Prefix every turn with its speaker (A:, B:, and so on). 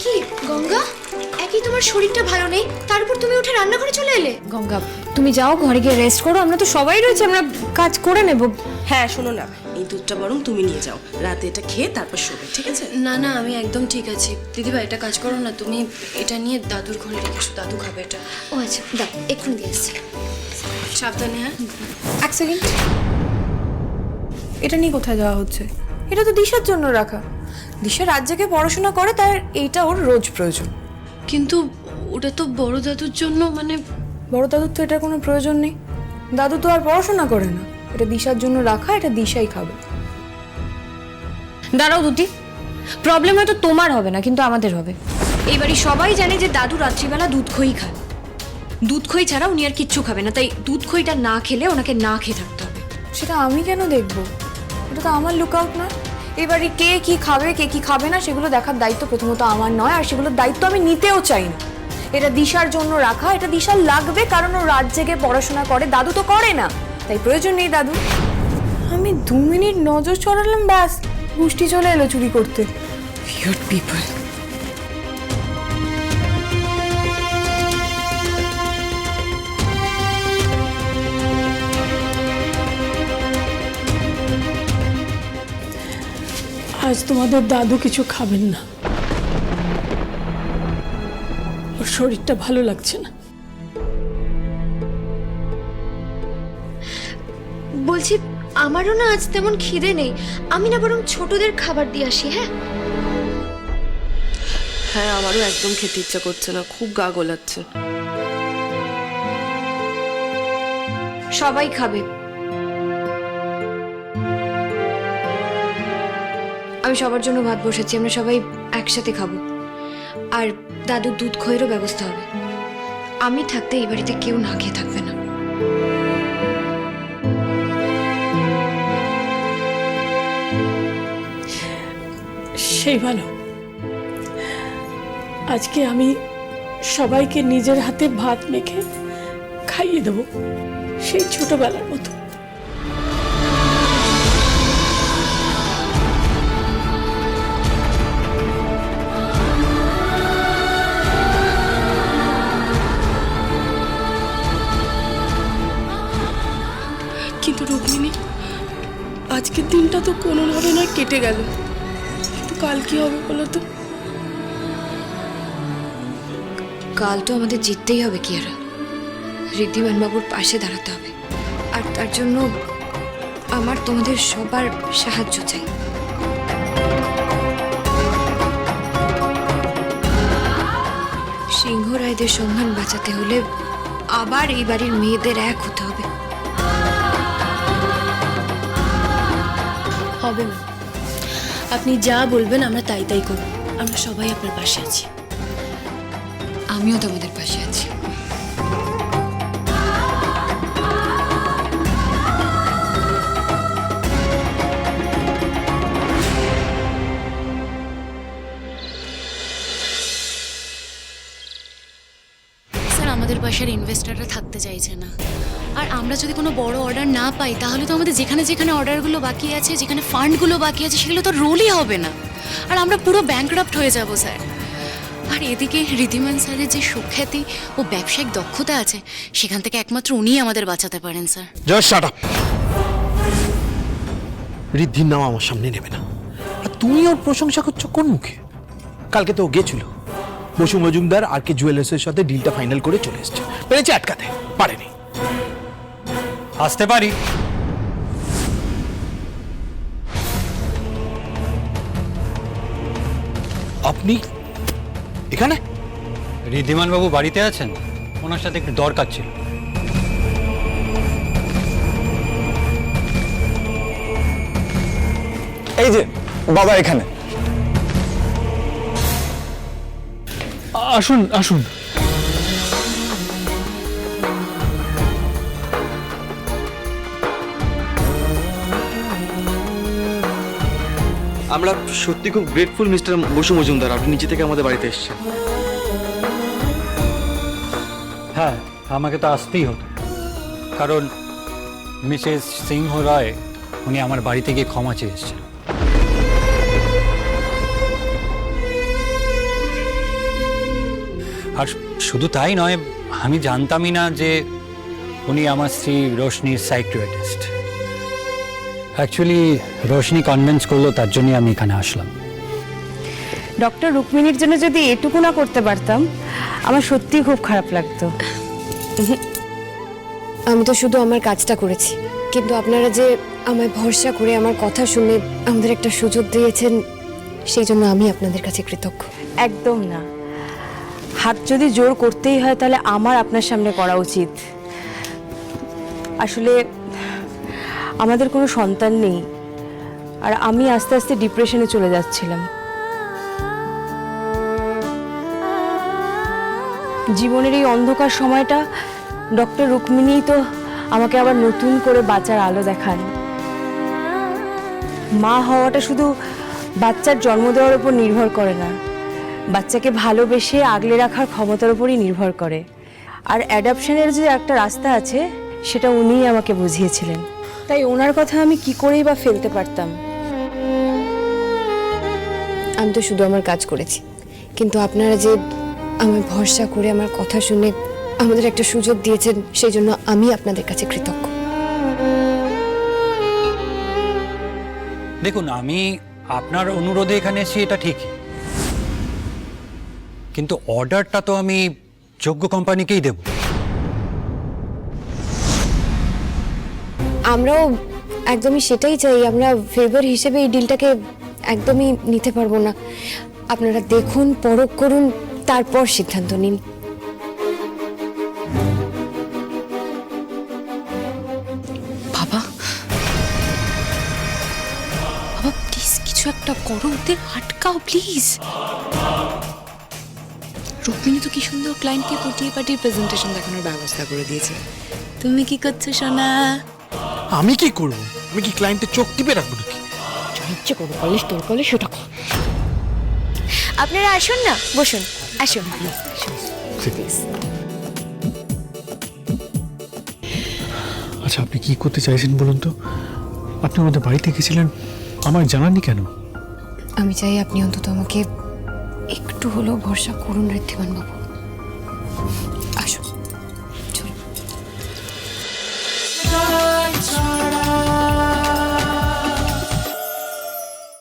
A: কি গঙ্গা, একই তোমার শরীরটা ভালো নেই, তার উপর তুমি উঠে রান্নাঘরে চলে এলে।
B: গঙ্গা, তুমি যাও ঘরে গিয়ে রেস্ট করো, আমরা তো সবাই রয়েছে, আমরা কাজ করে নেব।
C: হ্যাঁ শোনো না, এই দুধটা বরং তুমি নিয়ে যাও, রাতে এটা খেয়ে তারপর শোবে, ঠিক আছে?
A: না না, আমি একদম ঠিক আছি। দিদিভাই একটা কাজ করো না, তুমি এটা নিয়ে দাদুর ঘরে রেখে এসো, দাদু খাবে এটা। ও আচ্ছা, দাও, এক্ষুনি দিয়ে এসছি। সাবধানে। হ্যাঁ,
B: এক সেকেন্ড, এটা নিয়ে কোথায় যাওয়া হচ্ছে? এটা তো দিশার জন্য রাখা। দিশা রাত জেগে পড়াশোনা করে, তার এইটা ওর রোজ প্রয়োজন।
A: কিন্তু ওটা তো বড় দাদুর জন্য, মানে
B: বড় দাদুর তো এটার কোনো প্রয়োজন নেই, দাদু তো আর পড়াশোনা করে না। এটা দিশার জন্য রাখা, এটা দিশাই খাবে। দাঁড়াও দুটি, প্রবলেম হয়তো তোমার হবে না, কিন্তু আমাদের হবে। এই বাড়ি সবাই জানে যে দাদু রাত্রিবেলা দুধ খই খায়। দুধ খই ছাড়া উনি আর কিচ্ছু খাবে না, তাই দুধ খইটা না খেলে ওনাকে না খেয়ে থাকতে হবে। সেটা আমি কেন দেখবো? এটা তো আমার লুকআউট না। এবারে কে কি খাবে কে কি খাবে না সেগুলো দেখার দায়িত্ব প্রথমত আমার নয়, আর সেগুলোর দায়িত্ব আমি নিতেও চাই না। এটা দিশার জন্য রাখা, এটা দিশার লাগবে, কারণ ও রাত জেগে পড়াশোনা করে, দাদু তো করে না, তাই প্রয়োজন নেই দাদু। আমি 2 মিনিট নজর চড়ালাম, ব্যাস গোষ্ঠী চলে এলো চুরি করতে। Weird people.
D: আজ তোমাদের দাদু কিছু খাবেন না, ওর শরীরটা ভালো লাগছে না।
A: বলছি, আমারও না আজ তেমন খিদে নেই, আমি না বরং ছোটদের খাবার দিয়ে আসি। হ্যাঁ
C: হ্যাঁ, আমারও একদম খেতে ইচ্ছা করছে না, খুব গা গোলাচ্ছে।
B: সবাই খাবে, আমি সবার জন্য ভাত বসাচ্ছি, আমরা সবাই একসাথে খাবো। আর দাদুর দুধ খইয়েরও ব্যবস্থা হবে। আমি থাকতে এই বাড়িতে কেউ না খেয়ে থাকবে না।
D: সেই ভালো, আজকে আমি সবাইকে নিজের হাতে ভাত মেখে খাইয়ে দেবো, সেই ছোটবেলার মতো।
C: কিন্তু রুক্মিণী, আজকের দিনটা তো কোনোভাবে নয় কেটে গেল, কিন্তু কাল কি হবে বলো তো?
B: কাল তো আমাদের জিততেই হবে কিয়ারা, ঋদ্ধিমান বাবুর পাশে দাঁড়াতে হবে, আর তার জন্য আমার তোমাদের সবার সাহায্য চাই। সিংহ রায়দের সম্মান বাঁচাতে হলে আবার এই বাড়ির মেয়েদের এক হতে হবে।
E: হবে না, আপনি যা বলবেন আমরা তাই তাই করব, আমরা সবাই আপনার পাশে আছি।
B: আমিও তোমাদের পাশে আছি।
E: স্যার, আমাদের পাশের ইনভেস্টররা থাকতে চাইছে না, আর আমরা যদি কোনো বড় অর্ডার না পাই তাহলে তো আমাদের যেখানে যেখানে অর্ডারগুলো বাকি আছে, যেখানে ফান্ডগুলো বাকি আছে, সেগুলো তো রোলই হবে না, আর আমরা পুরো ব্যাংকরাপ্ট হয়ে যাব স্যার। আর এদিকে ঋদ্ধিমান স্যারের যে সুখ্যাতি ও ব্যবসায়িক দক্ষতা আছে, সেখান থেকে একমাত্র উনিই আমাদের বাঁচাতে পারেন স্যার।
F: Just shut up. ঋদ্ধির নাম আমার সামনে নেবে না, আর তুমি ওর প্রশংসা করছো কোন মুখে? কালকে তো ও গেছিল বসু মজুমদার আর কে জুয়েলার্সের সাথে ডিলটা ফাইনাল করে চলে এসেছে, পেরেছে আটকাতে, পারেনি।
G: আসতে পারি?
F: আপনি এখানে?
G: ঋদ্ধিমান বাবু বাড়িতে আছেন? ওনার সাথে একটু দরকার ছিল।
H: এই যে বাবা এখানে।
F: আসুন আসুন।
H: আমরা সত্যি খুব গ্রেটফুল মিস্টার বসু মজুমদার, আপনি নিচে থেকে আমাদের বাড়িতে এসেছেন।
G: হ্যাঁ, আমাকে তো আসতেই হতো, কারণ মিসেস সিংহ রায় উনি আমার বাড়ি থেকে ক্ষমা চেয়ে এসেছেন। আর শুধু তাই নয়, আমি জানতামই না যে উনি আমার স্ত্রী রোশনির সাইকিয়াট্রিস্ট। অ্যাকচুয়ালি রোশনি কনভিন্স করলো, তার জন্যই আমি এখানে আসলাম।
I: ডক্টর রুক্মিণীর জন্য যদি এটুকু না করতে পারতাম, আমার সত্যিই খুব খারাপ লাগতো।
B: আমি তো শুধু আমার কাজটা করেছি, কিন্তু আপনারা যে আমায় ভরসা করে আমার কথা শুনে আমাদের একটা সুযোগ দিয়েছেন, সেই জন্য আমি আপনাদের কাছে কৃতজ্ঞ।
I: একদম না, হাত যদি জোর করতেই হয় তাহলে আমার আপনার সামনে করা উচিত। আসলে আমাদের কোনো সন্তান নেই, আর আমি আস্তে আস্তে ডিপ্রেশনে চলে যাচ্ছিলাম। জীবনের এই অন্ধকার সময়টা ডক্টর রুক্মিণী তো আমাকে আবার নতুন করে বাঁচার আলো দেখান। মা হওয়াটা শুধু বাচ্চার জন্ম দেওয়ার উপর নির্ভর করে না, বাচ্চাকে ভালোবেসে আগলে রাখার ক্ষমতার উপরই নির্ভর করে। আর অ্যাডাপশনের যে একটা রাস্তা আছে, সেটা উনিই আমাকে বুঝিয়েছিলেন। তাই ওনার কথা আমি কি করেই বা ফেলতে পারতাম।
B: আমি তো শুধু আমার কাজ করেছি, কিন্তু আপনারা যে আমায় ভরসা করে আমার কথা শুনে আমাদের একটা সুযোগ দিয়েছেন, সেই জন্য আমি আপনাদের কাছে কৃতজ্ঞ।
G: দেখুন, আমি আপনার অনুরোধে এখানে এসেছি, এটা ঠিকই, কিন্তু অর্ডারটা তো আমি যোগ্য কোম্পানিকেই দেব।
B: আমরাও একদমই সেটাই চাই। আমরা ফেভার হিসেবে এই ডিলটাকে একদমই নিতে পারবো না। আপনারা দেখুন, পরখ করুন, তারপর সিদ্ধান্ত নিন।
E: বাবা বাবা প্লিজ কিছু একটা করো, ওদের আটকাও প্লিজ। রুক্মিণী তো কি সুন্দর ক্লায়েন্টকে পটিয়ে পাটিয়ে প্রেজেন্টেশন দেখানোর ব্যবস্থা করে দিয়েছে। তুমি কি করছো সোনা?
F: আমি কি করব? আমি কি ক্লায়েন্টের চোখ টিপে রাখবো নাকি?
B: ইচ্ছে করো, কলেজ তোর কলেজ সেটা কর। আপনারা আসুন না, বসুন, আসুন।
J: আচ্ছা, আপনি কি করতে চাইছেন বলুন তো? আপনি আমাদের বাড়িতে গেছিলেন, আমার জানাননি কেন?
B: আমি চাই আপনি অন্তত আমাকে একটু হলেও ভরসা করুন ঋদ্ধিমান বাবু।